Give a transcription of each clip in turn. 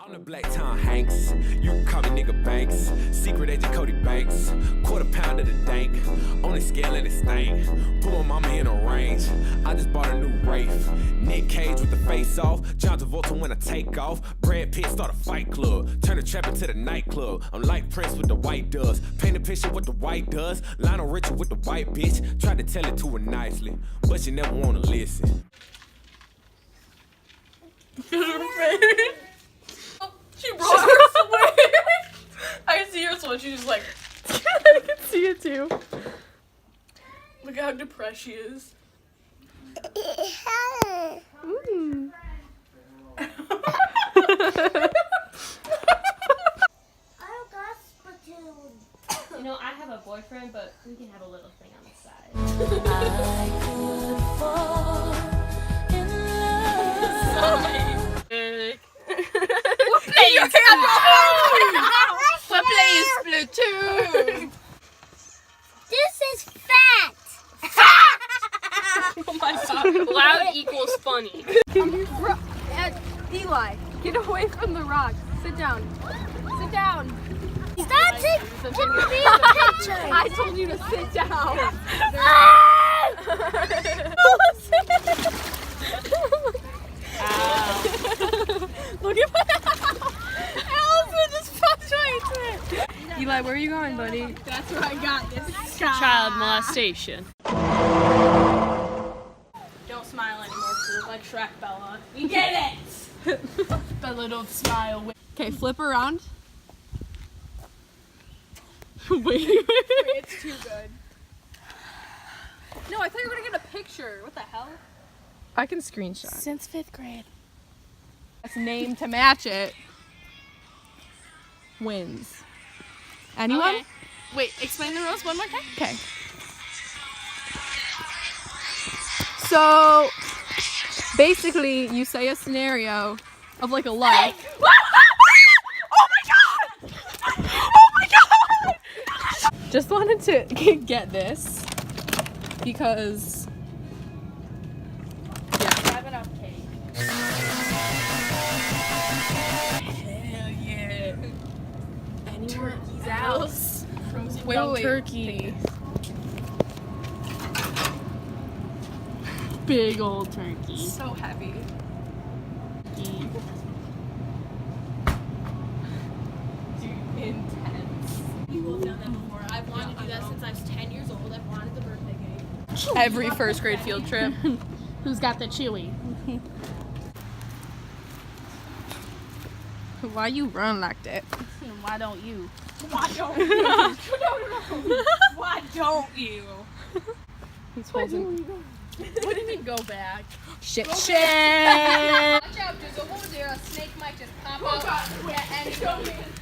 I'm the Black Tom Hanks, you can call me nigga Banks, secret agent Cody Banks, quarter pound of the dank, on the scale and it stank, put my mama in a range, I just bought a new Wraith, Nick Cage with the face off, John Travolta when I take off, Brad Pitt start a fight club, turn the trap into the nightclub, I'm like Prince with the white does, paint a picture what the white does, Lionel Richie with the white bitch, tried to tell it to her nicely, but she never wanna listen. She brought her sweat. I can see her sweat. She's just like, I can see it too. Look how depressed she is. Mm. You know, I have a boyfriend, but we can have a little thing on the side. I could fall in love. We're playing Splatoon. This is fat. Oh my god. Loud equals funny. Eli, get away from the rock. Sit down. Sit down. Stop taking me pictures. I told you to sit down. Look at my Allison just punched my foot. Eli, where are you going, buddy? That's what I got. This Child molestation. Don't smile anymore, because you look like Shrek, Bella. We get it. Bella, don't smile. Okay, flip around. Wait. It's too good. No, I thought you were gonna get a picture. What the hell? I can screenshot. Since 5th grade. That's name to match it. Wins. Anyone? Okay. Wait, explain the rules one more time. Okay. So, basically, you say a scenario of like a life. Oh my god! Oh my god! Just wanted to get this because, yeah. Have enough cake. Hell yeah. Anywhere Turkey's else? Frozen Wait, dumb wait, turkey. Big old turkey. So heavy. Dude, intense. People have done that before. I've wanted to do that since I was 10 years old. I've wanted the birthday cake. Every first grade field trip. Who's got the chewy? Why you run like that? Why don't you? Why don't you? No. Why don't you? He's holding. What do you mean go back? Shit. Watch Shit. out, there's over there. A snake might just pop out. Yeah, and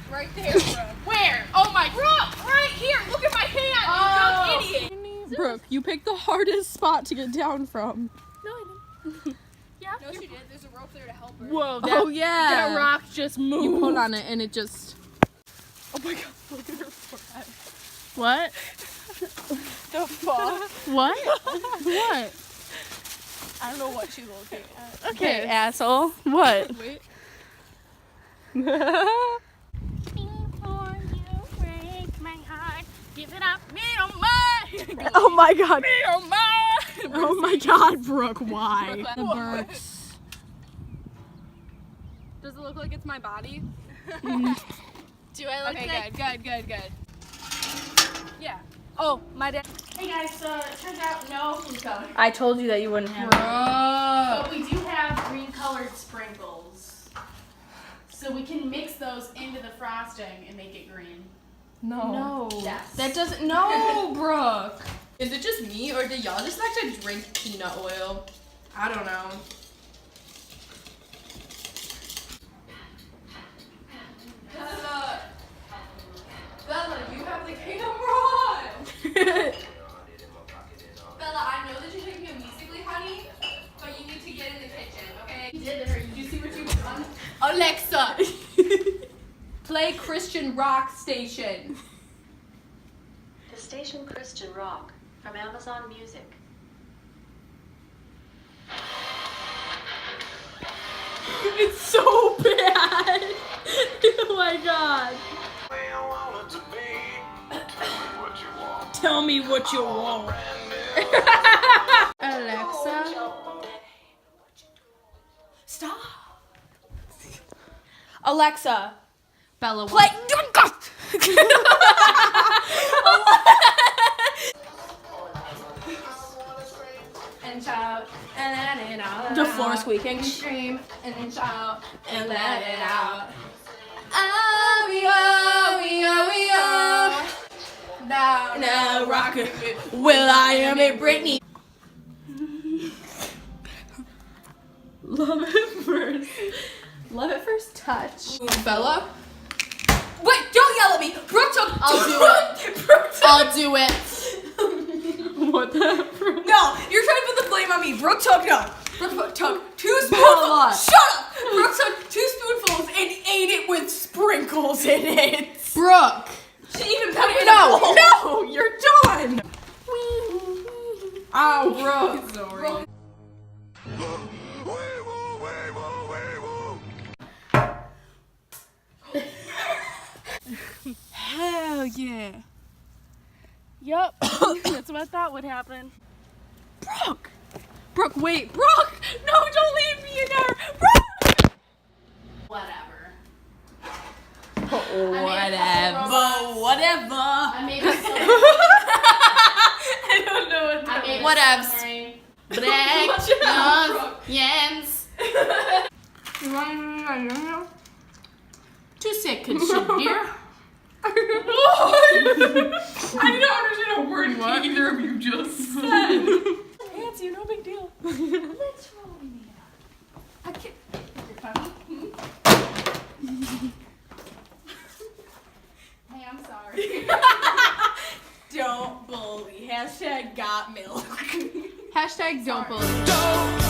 right there, bro. Where? Oh my god! Right here! Look at my hand! You dumb idiot! Brooke, you picked the hardest spot to get down from. No, I didn't. Yeah. No, she did. There's a rope there to help her. Whoa, Oh yeah. that rock just moved. You pulled on it and it just. Oh my god! Look at her forehead. What? The fuck? What? What? I don't know what she's looking at. Okay, asshole. What? Wait. Before you break my heart, give it up, me don't mind. Oh my god. Me don't mind. Oh my god, Brooke, why? The Burks. Does it look like it's my body? Do I look Okay, like? good. Yeah. Oh, my dad. Hey guys, so it turns out no food color. I told you that you wouldn't have. But we do have green colored sprinkles. So we can mix those into the frosting and make it green. No. Yes. That doesn't. No, Brooke. Is it just me or do y'all just like to drink peanut oil? I don't know. Bella, you have the camera on. Bella, I know that you're taking me musically, honey, but you need to get in the kitchen, okay? You did her. Did you see what you've done? Alexa, play Christian rock station. The station Christian Rock from Amazon Music. It's so bad. Oh my god. Tell me what you want. Alexa. Stop. Alexa. Bella. Play. And shout and let it out. The floor squeaking. Scream and shout and let it out. Oh, we oh. Now rock it. Will I am it, Britney. Love it first. Love it first touch. Bella. Wait! Don't yell at me. Brooke took. I'll do it. I'll do it. What the? No, you're trying to put the blame on me. Brooke took 2 spoonfuls. Shut up. Brooke took 2 spoonfuls and ate it with sprinkles in it. Brooke. She even put it in a bowl. No, you're done. Ow, Brooke. Sorry. Hell yeah. Yup. That's what I thought would happen. Brooke. Brooke, wait. Brooke. No, don't leave me in there. Brooke. Whatever. Whatever. I made a song. I don't know what I made a Whatevs. song. Black, yams. Two seconds, dear. I don't understand a word either of you just said. Fancy, no big deal. Let's roll me out. I can't. Hey, I'm sorry. Don't bully. #got milk. #don't bully.